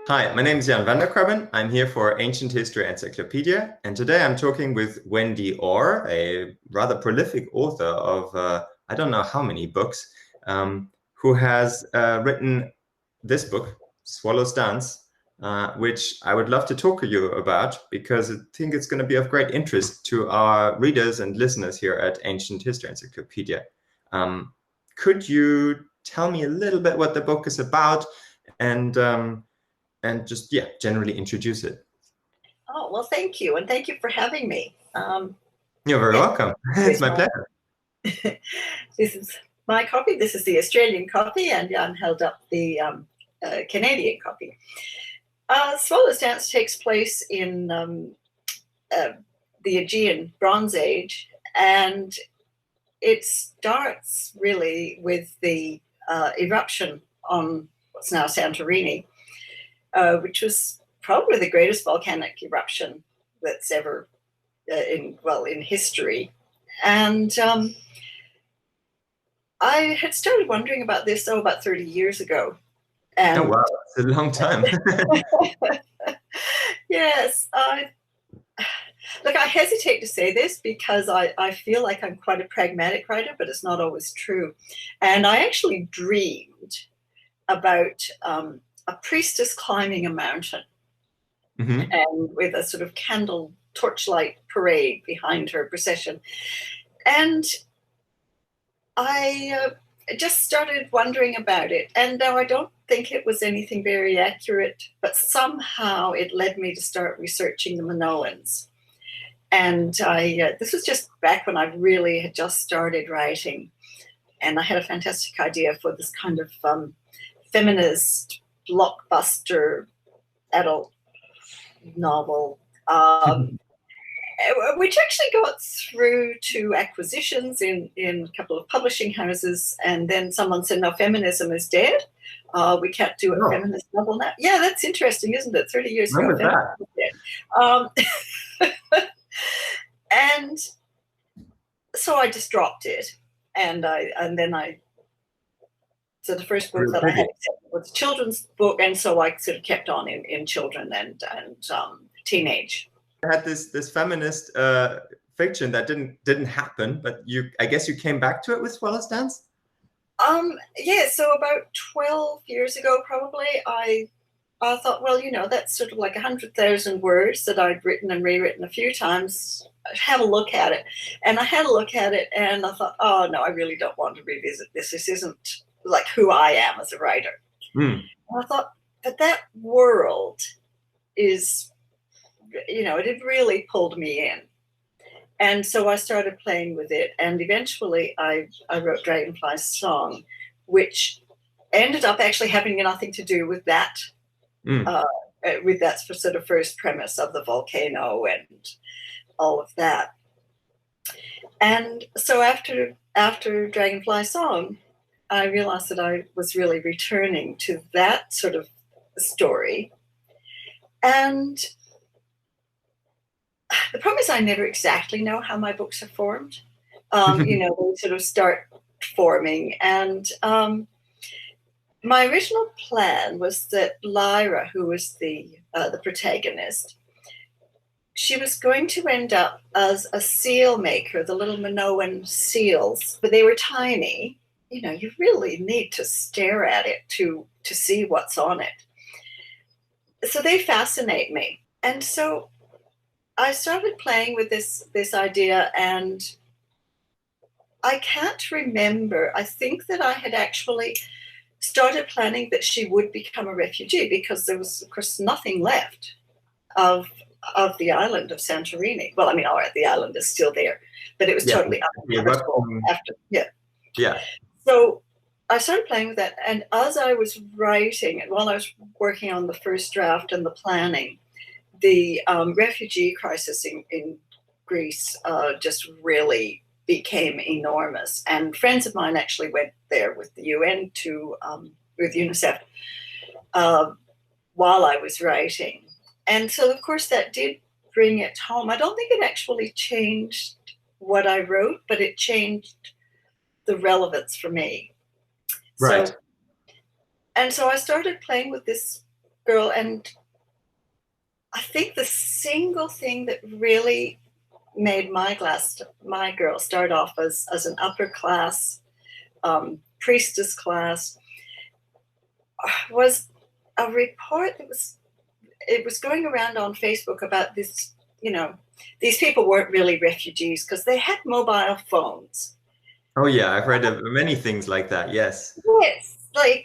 Hi, my name is Jan van der Krabben. I'm here for Ancient History Encyclopedia, and today I'm talking with Wendy Orr, a rather prolific author of I don't know how many books, who has written this book, Swallow's Dance, which I would love to talk to you about because I think it's going to be of great interest to our readers and listeners here at Ancient History Encyclopedia. Could you tell me a little bit what the book is about and just, yeah, generally introduce it? Oh, well, thank you. And thank you for having me. You're very Yeah, welcome. It's my pleasure. this is my copy. This is the Australian copy, and Jan held up the Canadian copy. Swallow's Dance takes place in the Aegean Bronze Age, and it starts really with the eruption on what's now Santorini, which was probably the greatest volcanic eruption that's ever in history. And I had started wondering about this about 30 years ago. And oh wow, it's a long time. Yes, look, I hesitate to say this because I feel like I'm quite a pragmatic writer, but it's not always true. And I actually dreamed about a priestess climbing a mountain, Mm-hmm. and with a sort of candle torchlight parade behind her procession. And I just started wondering about it. And now I don't think it was anything very accurate, but somehow it led me to start researching the Minoans. And this was just back when I really had just started writing. And I had a fantastic idea for this kind of feminist blockbuster adult novel, which actually got through to acquisitions in a couple of publishing houses. And then someone said, no, feminism is dead. We can't do a feminist novel now. Yeah, that's interesting, isn't it? 30 years ago, feminism is dead. And so I just dropped it. So the first book that I had was a children's book, and so I sort of kept on in children and teenage. I had this feminist fiction that didn't happen, but I guess you came back to it with Swallow's Dance? Yeah, so about 12 years ago, probably, I thought, well, that's sort of like 100,000 words that I'd written and rewritten a few times. Have a look at it. And I had a look at it, and I thought, oh, no, I really don't want to revisit this. This isn't like who I am as a writer. And I thought, but that world is, it had really pulled me in. And so I started playing with it. And eventually I wrote Dragonfly's Song, which ended up actually having nothing to do with that, with that sort of first premise of the volcano and all of that. And so after Dragonfly's Song, I realized that I was really returning to that sort of story. And the problem is I never exactly know how my books are formed. They sort of start forming. And my original plan was that Leira, who was the protagonist, she was going to end up as a seal maker, the little Minoan seals, but they were tiny. You really need to stare at it to see what's on it. So they fascinate me. And so I started playing with this idea, and I can't remember. I think that I had actually started planning that she would become a refugee because there was, of course, nothing left of the island of Santorini. Well, I mean, all right, the island is still there, but it was totally uninhabitable after. Yeah. So I started playing with that, and as I was writing, and while I was working on the first draft and the planning, the refugee crisis in Greece just really became enormous. And friends of mine actually went there with the UN with UNICEF while I was writing. And so, of course, that did bring it home. I don't think it actually changed what I wrote, but it changed the relevance for me. Right. So I started playing with this girl, and I think the single thing that really made my girl start off as an upper class priestess class was a report that was going around on Facebook about this. These people weren't really refugees because they had mobile phones. Oh yeah, I've read of many things like that. Yes. Yes,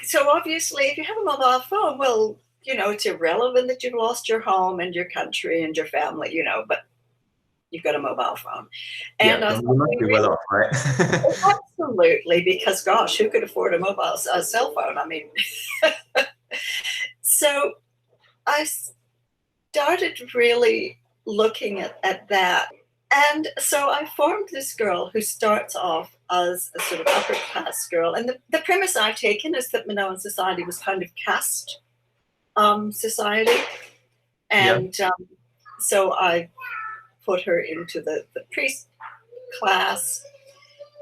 so obviously, if you have a mobile phone, well, it's irrelevant that you've lost your home and your country and your family, but you've got a mobile phone. And yeah, you must be well off, right? Absolutely, because gosh, who could afford a cell phone? I mean, so I started really looking at that. And so I formed this girl who starts off as a sort of upper class girl. And the premise I've taken is that Minoan society was kind of caste society. And so I put her into the priest class.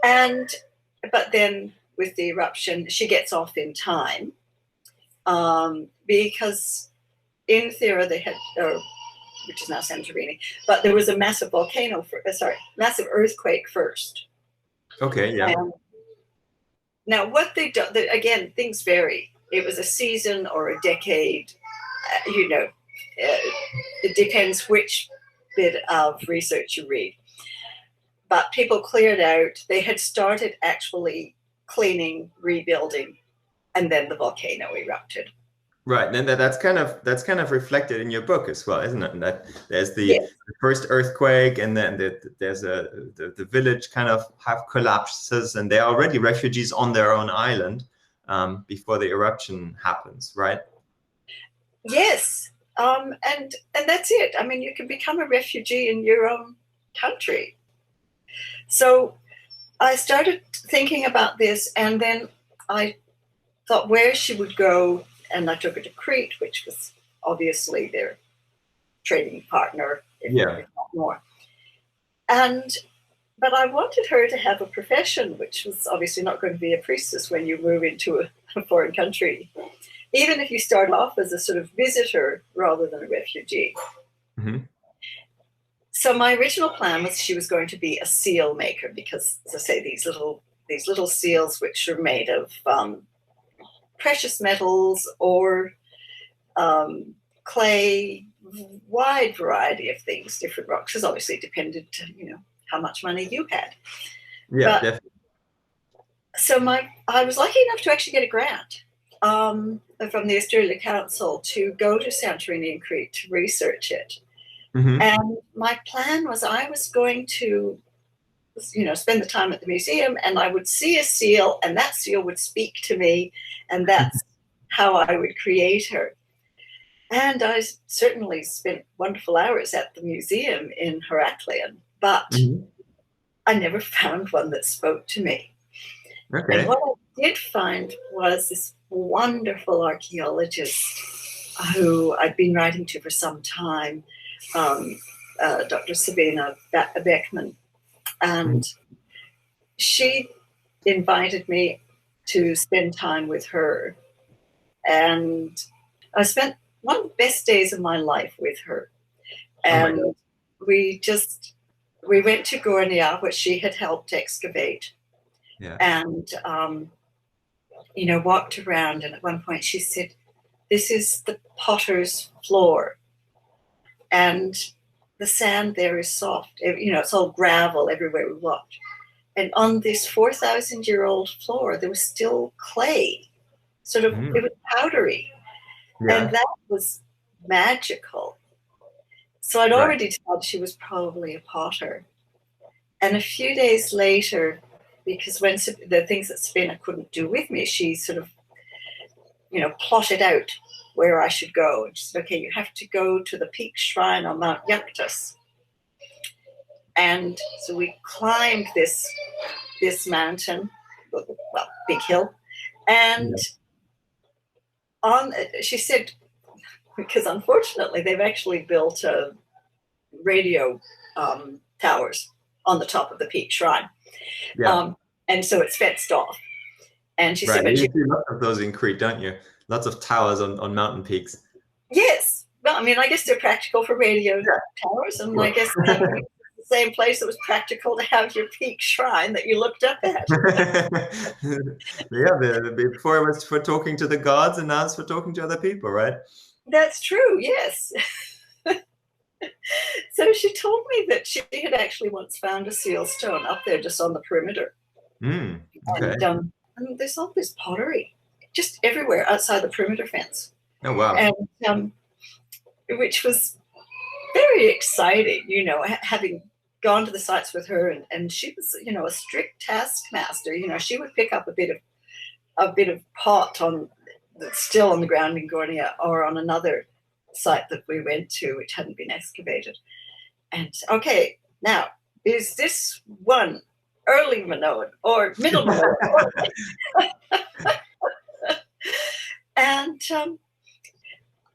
But then with the eruption, she gets off in time because in Theran they had, which is now Santorini, but there was a massive massive earthquake first. Okay, yeah. Now what they do, again, things vary. It was a season or a decade, it depends which bit of research you read. But people cleared out, they had started actually cleaning, rebuilding, and then the volcano erupted. Right, and that's kind of reflected in your book as well, isn't it? And that there's the first earthquake, and then there's the village kind of half collapses, and they're already refugees on their own island before the eruption happens, right? Yes, and that's it. I mean, you can become a refugee in your own country. So I started thinking about this, and then I thought where she would go. And I took her to Crete, which was obviously their trading partner, if not more. But I wanted her to have a profession, which was obviously not going to be a priestess when you move into a foreign country, even if you start off as a sort of visitor rather than a refugee. Mm-hmm. So my original plan was she was going to be a seal maker because, as I say, these little seals, which are made of precious metals or clay, wide variety of things, different rocks, because obviously it depended, how much money you had. Yeah, definitely. So I was lucky enough to actually get a grant from the Australia Council to go to Santorini and Crete to research it. Mm-hmm. And my plan was I was going to spend the time at the museum, and I would see a seal, and that seal would speak to me, and that's how I would create her. And I certainly spent wonderful hours at the museum in Heraklion, but I never found one that spoke to me. Okay. And what I did find was this wonderful archaeologist who I'd been writing to for some time, Dr. Sabina Beckman. And she invited me to spend time with her. And I spent one of the best days of my life with her. And we went to Gornia, which she had helped excavate. Yeah. And, walked around. And at one point she said, "This is the potter's floor. And the sand there is soft. It's all gravel everywhere we walked. And on this 4,000-year-old floor, there was still clay. Sort of, it was powdery. Yeah. And that was magical. So I'd already decided she was probably a potter. And a few days later, because when the things that Sabina couldn't do with me, she sort of, plotted out where I should go. And she said, "Okay, you have to go to the peak shrine on Mount Yuctus." And so we climbed this mountain, big hill. And she said, because unfortunately they've actually built radio towers on the top of the peak shrine. Yeah. And so it's fenced off. And she said, "You see lots of those in Crete, don't you? Lots of towers on mountain peaks." Yes. Well, I mean, I guess they're practical for radio Yeah, towers, and I sure. guess Santorini is the same place that was practical to have your peak shrine that you looked up at. Yeah, before it was for talking to the gods, and now it's for talking to other people, right? That's true, yes. So she told me that she had actually once found a seal stone up there just on the perimeter. Okay. And there's all this pottery just everywhere outside the perimeter fence. Oh, wow. And which was very exciting, you know, having gone to the sites with her, and she was, you know, a strict taskmaster. You know, she would pick up a bit of pot that's still on the ground in Gornia, or on another site that we went to which hadn't been excavated. And okay, now is this one early Minoan or middle Minoan? And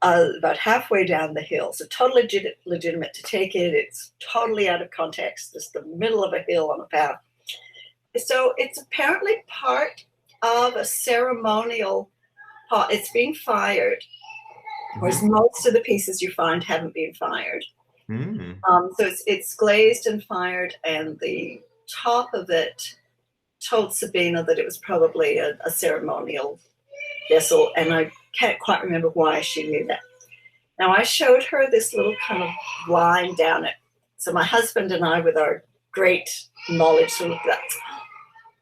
about halfway down the hill, so totally legitimate to take it. It's totally out of context. It's the middle of a hill on a path. So it's apparently part of a ceremonial pot. It's being fired, whereas most of the pieces you find haven't been fired. So it's glazed and fired, and the top of it told Sabina that it was probably a ceremonial vessel, and I can't quite remember why she knew that. Now, I showed her this little kind of line down it. So my husband and I, with our great knowledge, sort of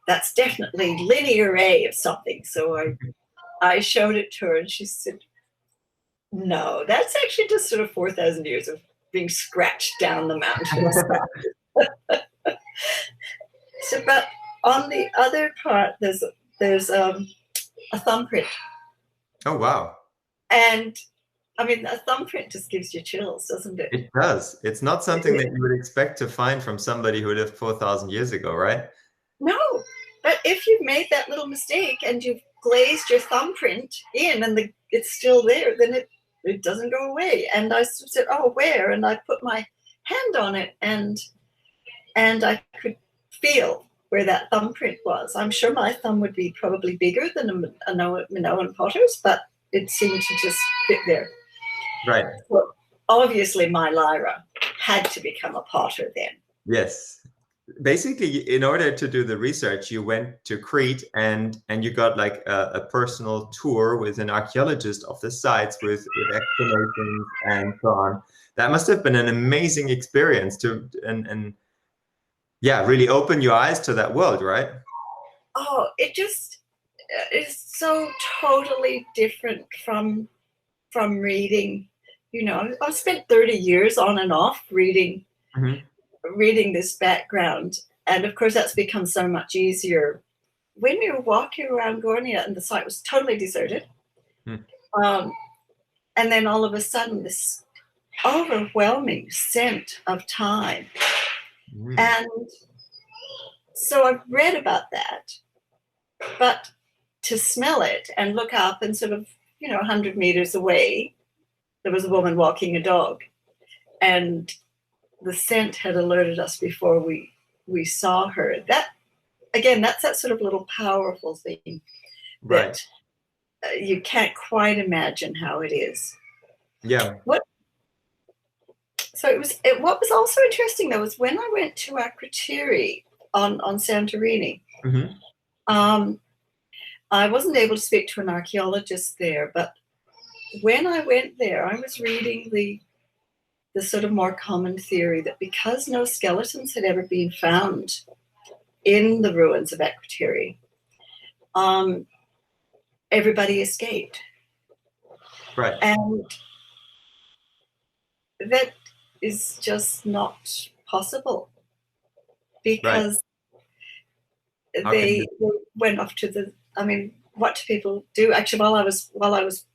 that's definitely linear A of something. So I showed it to her, and she said, no, that's actually just sort of 4,000 years of being scratched down the mountains. So, but on the other part, there's a thumbprint. Oh, wow. And I mean, a thumbprint just gives you chills, doesn't it? It does. It's not something that you would expect to find from somebody who lived 4,000 years ago, right? No, but if you've made that little mistake and you've glazed your thumbprint in, and it's still there, then it doesn't go away. And I said, oh, where? And I put my hand on it, and I could feel where that thumbprint was. I'm sure my thumb would be probably bigger than a Minoan potter's, but it seemed to just fit there. Right. Well, obviously my Leira had to become a potter then. Yes. Basically, in order to do the research, you went to Crete, and you got like a personal tour with an archaeologist of the sites with explanations and so on. That must have been an amazing experience and yeah, really open your eyes to that world, right? Oh, it just is so totally different from reading. You know, I've spent 30 years on and off reading this background, and of course that's become so much easier when we were walking around Gornia and the site was totally deserted. And then all of a sudden this overwhelming scent of thyme. And so I've read about that, but to smell it and look up, and sort of, you know, 100 meters away, there was a woman walking a dog, and the scent had alerted us before we saw her. That, again, that's that sort of little powerful thing that you can't quite imagine how it is. Yeah. So what was also interesting though was when I went to Akrotiri on Santorini. I wasn't able to speak to an archaeologist there, but when I went there, I was reading the sort of more common theory that because no skeletons had ever been found in the ruins of Akrotiri, everybody escaped. Right. And that is just not possible, because they went off to the, I mean, what do people do? Actually, while I was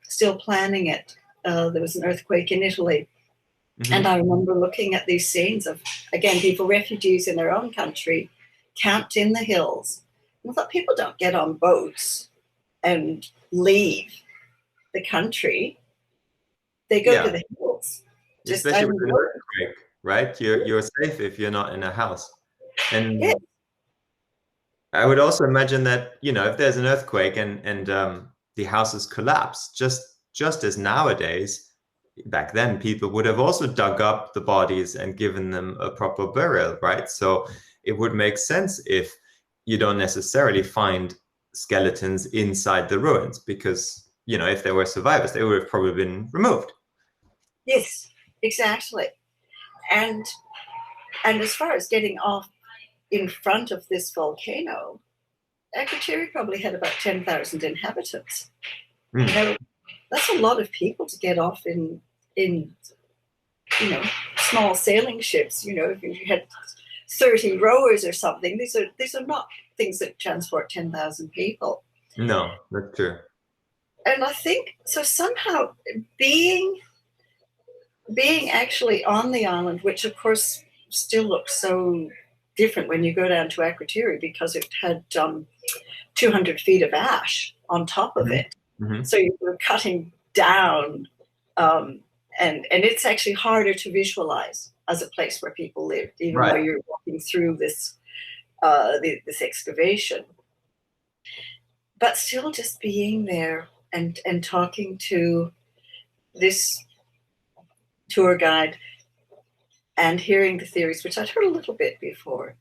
still planning it, there was an earthquake in Italy. And I remember looking at these scenes of, again, people, refugees in their own country, camped in the hills. And I thought, people don't get on boats and leave the country. They go to the hills. Especially with an earthquake, right? You're safe if you're not in a house. And I would also imagine that, you know, if there's an earthquake and the houses collapse, just just as nowadays, back then people would have also dug up the bodies and given them a proper burial, right? So it would make sense if you don't necessarily find skeletons inside the ruins, because, you know, if there were survivors, they would have probably been removed. Yes, exactly. And as far as getting off in front of this volcano, Akrotiri probably had about 10,000 inhabitants. Now, that's a lot of people to get off in you know, small sailing ships. You know, if you had 30 rowers or something, these are not things that transport 10,000 people. No, that's true. And I think so somehow being actually on the island, which of course still looks so different when you go down to Akrotiri, because it had 200 feet of ash on top of it. So you were cutting down, and it's actually harder to visualize as a place where people lived, even though you're walking through this this excavation. But still, just being there and talking to this tour guide and hearing the theories, which I'd heard a little bit before.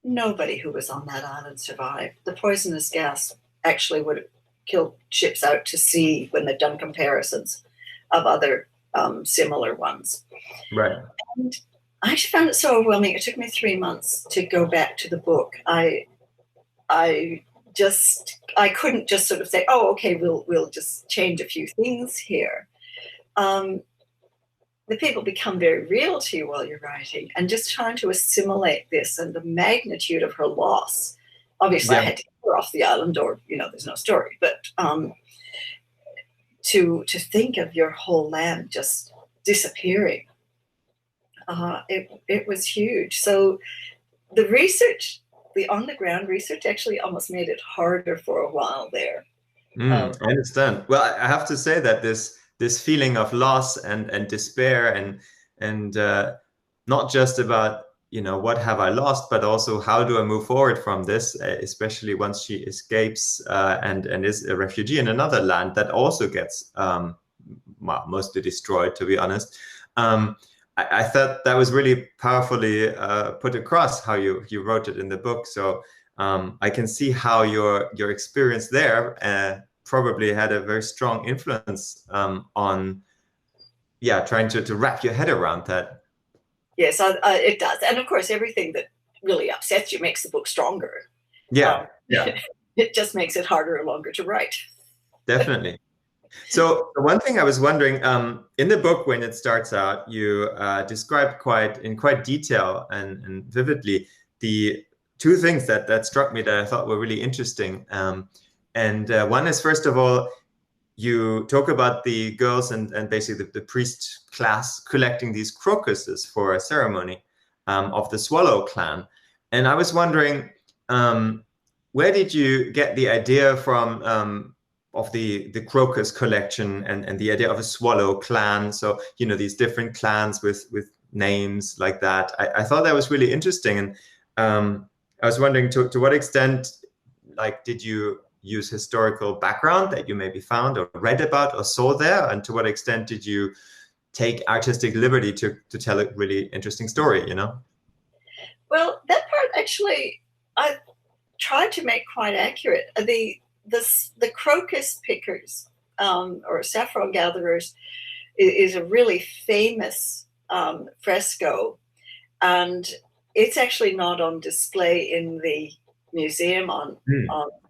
Nobody who was on that island survived. The poisonous gas actually would have killed ships out to sea when they've done comparisons of other similar ones. Right. And I just found it so overwhelming. It took me 3 months to go back to the book. I couldn't just sort of say, oh, okay, we'll just change a few things here. The people become very real to you while you're writing, and just trying to assimilate this and the magnitude of her loss. Obviously, I had to get her off the island, or, you know, there's no story. But to think of your whole land just disappearing, it was huge. So the research, the on-the-ground research, actually almost made it harder for a while there. I understand. Well, I have to say that this feeling of loss and despair and not just about, you know, what have I lost, but also how do I move forward from this, especially once she escapes and is a refugee in another land that also gets mostly destroyed, to be honest. I thought that was really powerfully put across how you wrote it in the book. So I can see how your experience there probably had a very strong influence on trying to wrap your head around that. Yes, it does. And of course, everything that really upsets you makes the book stronger. Yeah. It just makes it harder or longer to write. Definitely. So one thing I was wondering, in the book, when it starts out, you describe in quite detail and vividly the two things that struck me that I thought were really interesting. And one is, first of all, you talk about the girls and basically the priest class collecting these crocuses for a ceremony of the Swallow clan. And I was wondering, where did you get the idea from of the crocus collection and the idea of a swallow clan? So, you know, these different clans with names like that. I thought that was really interesting. And I was wondering to what extent, like, did you use historical background that you maybe found or read about or saw there? And to what extent did you take artistic liberty to tell a really interesting story, you know? Well, that part actually I tried to make quite accurate. The crocus pickers or saffron gatherers is a really famous fresco, and it's actually not on display in the museum on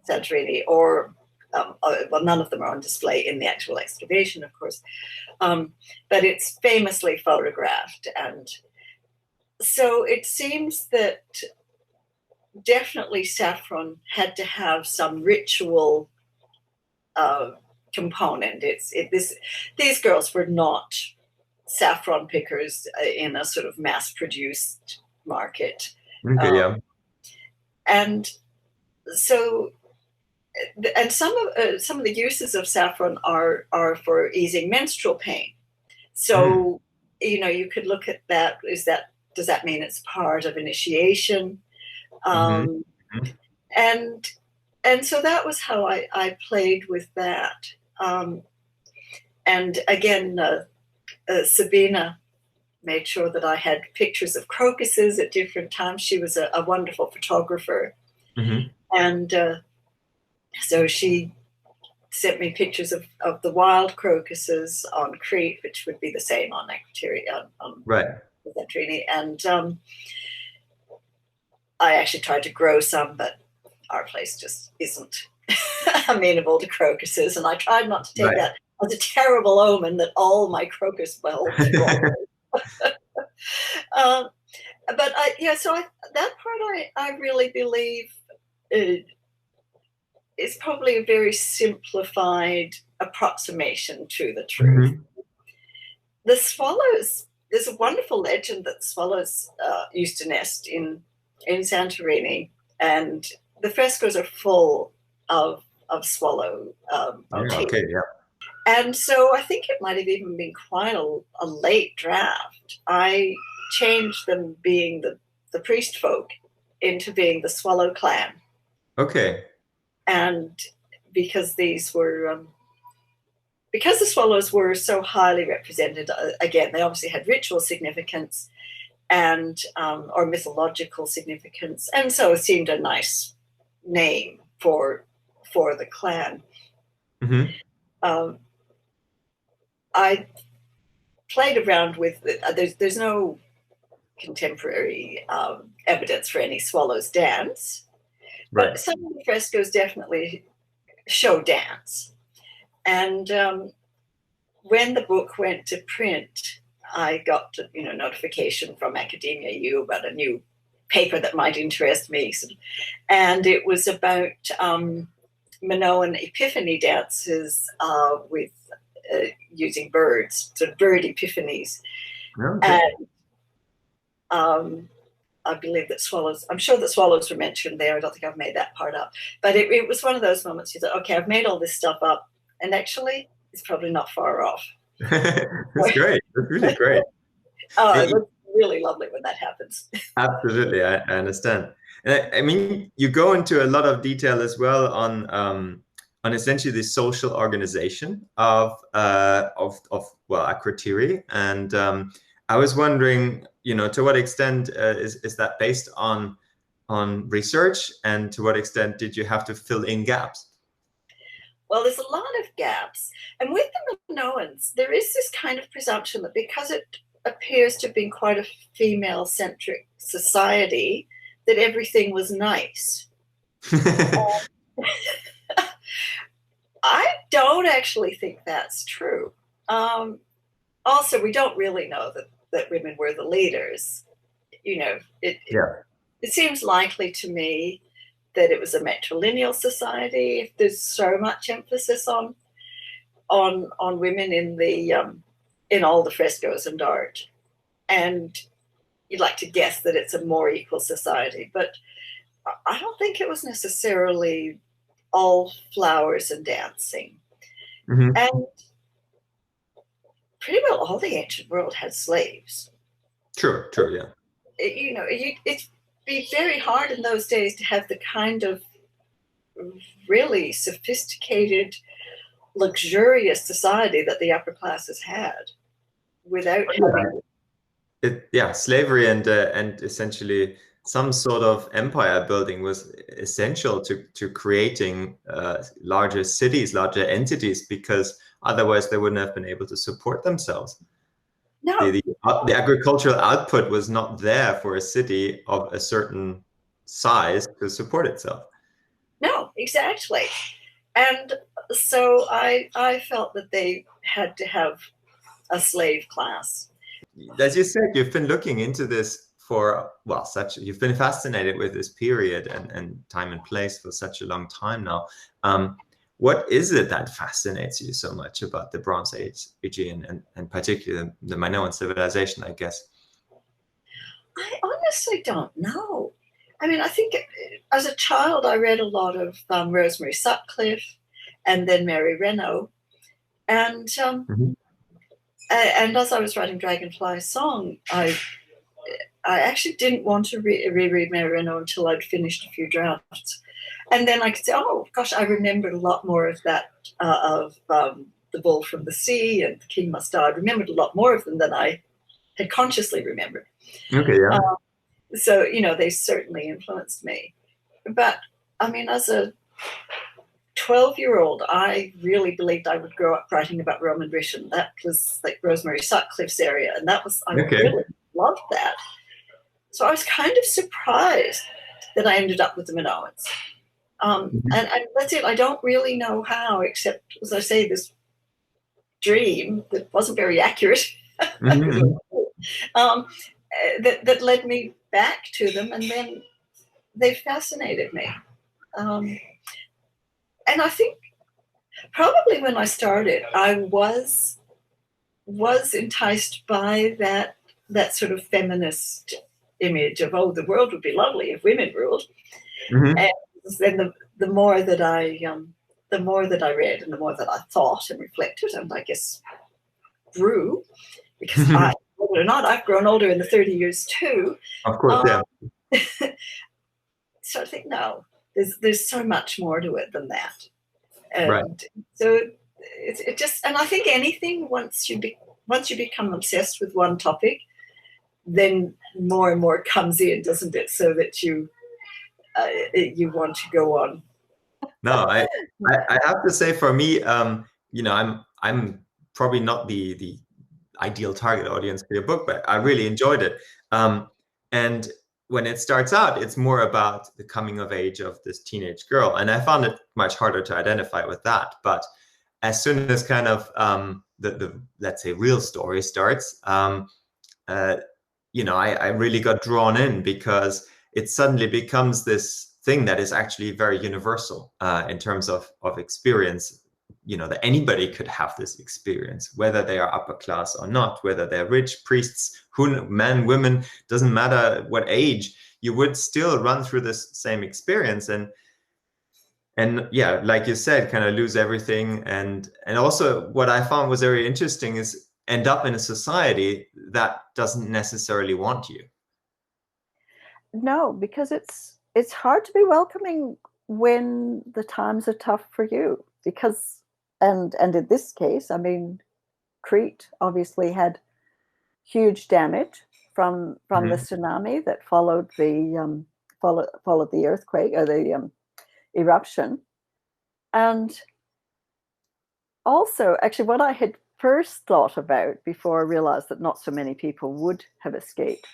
Santorini, or well, none of them are on display in the actual excavation, of course, but it's famously photographed. And so it seems that definitely saffron had to have some ritual component. These girls were not saffron pickers in a sort of mass-produced market. Okay, And so, and some of the uses of saffron are for easing menstrual pain. So, you know, you could look at that. Does that mean it's part of initiation? And so that was how I played with that. And again, Sabina made sure that I had pictures of crocuses at different times. She was a wonderful photographer. Mm-hmm. And so she sent me pictures of the wild crocuses on Crete, which would be the same on Akrotiri, on Right. Santorini. And I actually tried to grow some, but our place just isn't amenable to crocuses. And I tried not to take that as a terrible omen that all my crocus bulbs were. But that part I really believe is probably a very simplified approximation to the truth. Mm-hmm. The swallows, there's a wonderful legend that swallows used to nest in Santorini, and the frescoes are full of swallow motifs. Okay, yeah. And so I think it might have even been quite a late draft. I changed them being the priest folk into being the swallow clan. Okay. And because these were, because the swallows were so highly represented, again, they obviously had ritual significance and or mythological significance, and so it seemed a nice name for the clan. Mm-hmm. I played around with it. There's no contemporary evidence for any swallows dance, right. But some of the frescoes definitely show dance. And when the book went to print, I got notification from Academia U about a new paper that might interest me, and it was about Minoan epiphany dances with using birds, so bird epiphanies. Okay. And I believe that swallows, I'm sure that swallows were mentioned there. I don't think I've made that part up. But it was one of those moments you thought, okay, I've made all this stuff up, and actually it's probably not far off. That's great. That's really great. It was really lovely when that happens. Absolutely, I understand. I mean, you go into a lot of detail as well on essentially the social organization of Akrotiri, and I was wondering, to what extent is that based on research, and to what extent did you have to fill in gaps? Well, there's a lot of gaps, and with the Minoans, there is this kind of presumption that because it appears to have been quite a female-centric society, that everything was nice. I don't actually think that's true. Also, we don't really know that women were the leaders. It seems likely to me that it was a matrilineal society. If there's so much emphasis on women in all the frescoes and art, and you'd like to guess that it's a more equal society, but I don't think it was necessarily all flowers and dancing. Mm-hmm. And pretty well all the ancient world had slaves. True, yeah. It'd be very hard in those days to have the kind of really sophisticated, luxurious society that the upper classes had without having... slavery and essentially some sort of empire building was essential to creating larger cities, larger entities, because otherwise they wouldn't have been able to support themselves. No. The agricultural output was not there for a city of a certain size to support itself. No, exactly. And so I felt that they had to have a slave class. As you said, you've been looking into this for, you've been fascinated with this period and time and place for such a long time now. What is it that fascinates you so much about the Bronze Age Aegean and particularly the Minoan civilization, I guess? I honestly don't know. I mean, I think as a child, I read a lot of Rosemary Sutcliffe and then Mary Renault. And and as I was writing Dragonfly's Song, I actually didn't want to reread Mary Renault until I'd finished a few drafts. And then I could say, oh, gosh, I remembered a lot more of that, of the the bull from the sea and the king must die. I remembered a lot more of them than I had consciously remembered. Okay, yeah. So, you know, they certainly influenced me. But I mean, as a 12-year-old, I really believed I would grow up writing about Roman Britain. That was like Rosemary Sutcliffe's area, and that was, I really loved that. So I was kind of surprised that I ended up with the Minoans. And that's it. I don't really know how, except, as I say, this dream that wasn't very accurate that led me back to them, and then they fascinated me. And I think probably when I started, I was enticed by that sort of feminist image of, oh, the world would be lovely if women ruled. And then the more that I read and the more that I thought and reflected and I guess grew, because I, whether or not, I've grown older in the 30 years too. Of course, yeah. So I think, no, there's so much more to it than that. And right. So it just, and I think anything, once you become obsessed with one topic, then more and more comes in, doesn't it? So that you want to go on. No, I have to say, for me, you know, I'm probably not the ideal target audience for your book, but I really enjoyed it. And when it starts out, it's more about the coming of age of this teenage girl, and I found it much harder to identify with that. But as soon as kind of the let's say real story starts, you know, I really got drawn in, because it suddenly becomes this thing that is actually very universal in terms of experience. You know, that anybody could have this experience, whether they are upper class or not, whether they're rich, priests, men, women, doesn't matter what age, you would still run through this same experience. And yeah, like you said, kind of lose everything. And also what I found was very interesting is end up in a society that doesn't necessarily want you. No, because it's hard to be welcoming when the times are tough for you, because and in this case, I mean, Crete obviously had huge damage from the tsunami that followed the followed the earthquake or the eruption. And also, actually, what I had first thought about before I realized that not so many people would have escaped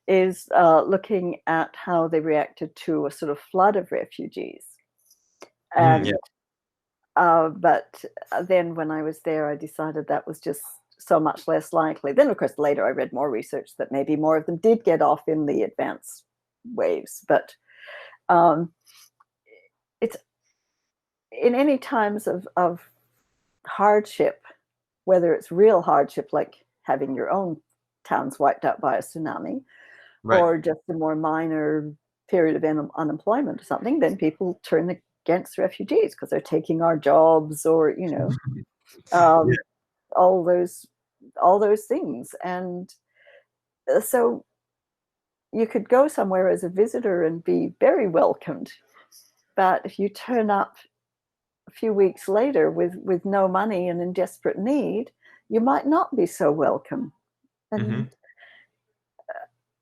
is looking at how they reacted to a sort of flood of refugees. And but then when I was there, I decided that was just so much less likely. Then, of course, later I read more research that maybe more of them did get off in the advance waves. But it's in any times of hardship, whether it's real hardship like having your own towns wiped out by a tsunami, or just a more minor period of unemployment or something, then people turn against refugees because they're taking our jobs, or you know, all those things. And so you could go somewhere as a visitor and be very welcomed, but if you turn up a few weeks later with no money and in desperate need, you might not be so welcome. And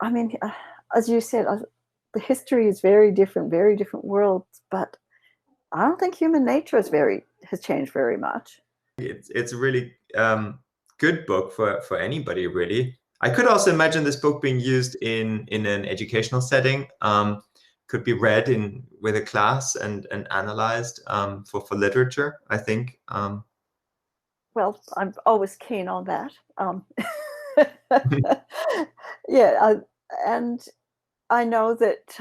I mean, as you said, the history is very different worlds, but I don't think human nature has changed very much. It's a really good book for anybody, really. I could also imagine this book being used in an educational setting. Could be read with a class and analyzed for literature, I think. Well, I'm always keen on that. Yeah, and I know that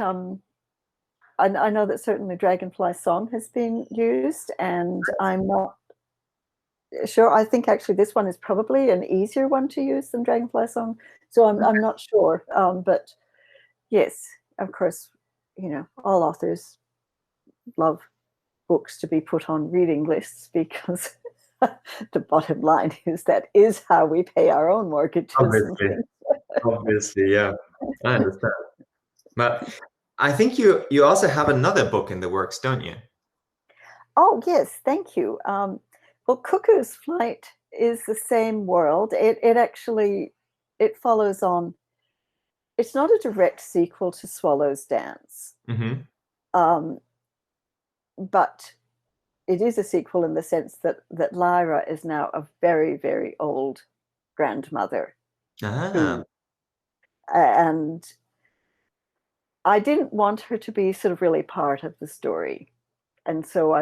I know that certainly Dragonfly Song has been used, and I'm not sure. I think actually this one is probably an easier one to use than Dragonfly Song, so I'm not sure. But yes, of course, you know, all authors love books to be put on reading lists, because the bottom line is how we pay our own mortgages. Obviously, yeah, I understand. But I think you also have another book in the works, don't you? Oh yes, thank you. Well, Cuckoo's Flight is the same world. It actually, it follows on. It's not a direct sequel to Swallow's Dance, but it is a sequel in the sense that Leira is now a very, very old grandmother. And I didn't want her to be sort of really part of the story. And so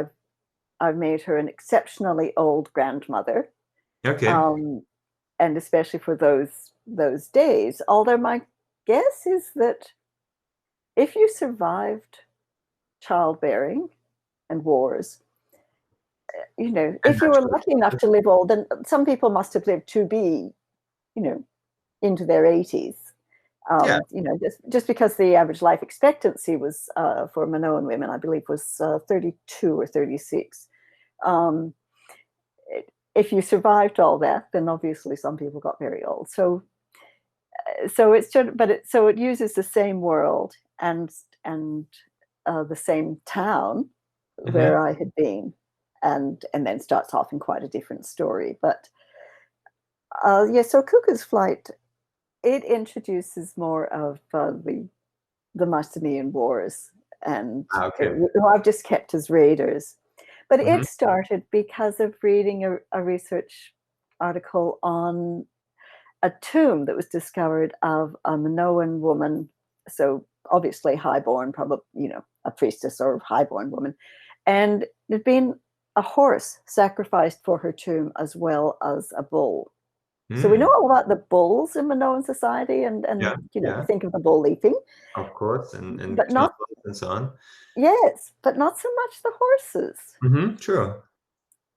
I've made her an exceptionally old grandmother. Okay. And especially for those days. Although my guess is that if you survived childbearing and wars, you know, if you were lucky enough to live old, then some people must have lived to be, you know, into their 80s. You know, just because the average life expectancy was for Minoan women, I believe, was 32 or 36. If you survived all that, then obviously some people got very old. So it's just, so it uses the same world and the same town where I had been, and then starts off in quite a different story. But yeah, so Cuckoo's Flight, it introduces more of the Mycenaean Wars, and who I've just kept as raiders. But it started because of reading a research article on a tomb that was discovered of a Minoan woman, so obviously highborn, probably, you know, a priestess or highborn woman, and there'd been a horse sacrificed for her tomb as well as a bull. So we know all about the bulls in Minoan society, and you know, think of the bull leaping, of course, and but not, and so on. Yes, but not so much the horses. True.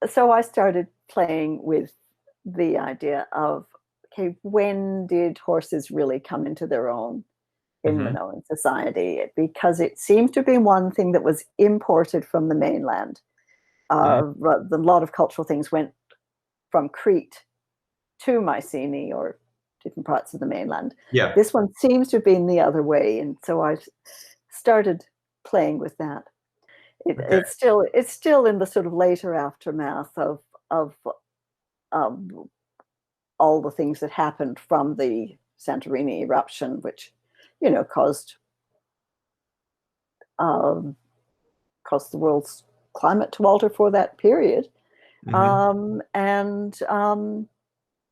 So I started playing with the idea of, okay, when did horses really come into their own in Minoan society? Because it seemed to be one thing that was imported from the mainland. A lot of cultural things went from Crete to Mycenae or different parts of the mainland. Yeah. This one seems to have been the other way, and so I started playing with that. It's still in the sort of later aftermath of all the things that happened from the Santorini eruption, which, you know, caused the world's climate to alter for that period, and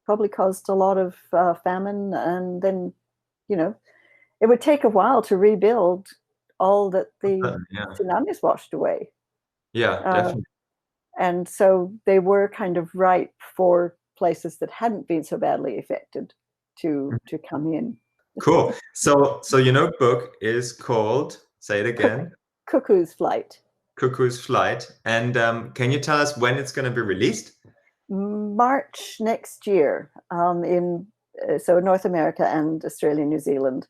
probably caused a lot of famine. And then, you know, it would take a while to rebuild all that the tsunamis washed away. Yeah, definitely. And so they were kind of ripe for places that hadn't been so badly affected to come in. Cool. So your notebook is called, say it again, Cuckoo's Flight. Cuckoo's Flight. And can you tell us when it's going to be released? March next year, in North America and Australia, New Zealand.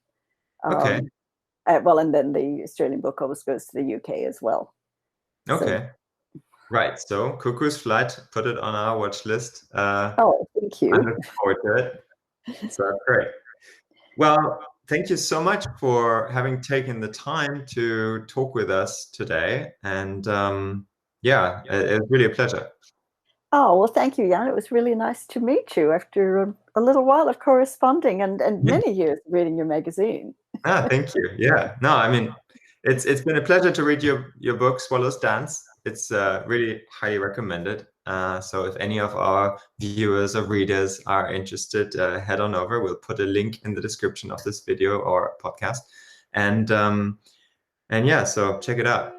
Okay. Well, and then the Australian book always goes to the UK as well. Okay. Right. So Cuckoo's Flight, put it on our watch list. Oh, thank you. I'm looking forward to it. So great. Well, thank you so much for having taken the time to talk with us today. And yeah, it was really a pleasure. Oh, well, thank you, Jan. It was really nice to meet you after a little while of corresponding and many years of reading your magazine. Thank you. Yeah. No, I mean, it's been a pleasure to read your book, Swallow's Dance. It's really highly recommended. So if any of our viewers or readers are interested, head on over. We'll put a link in the description of this video or podcast. And yeah, so check it out.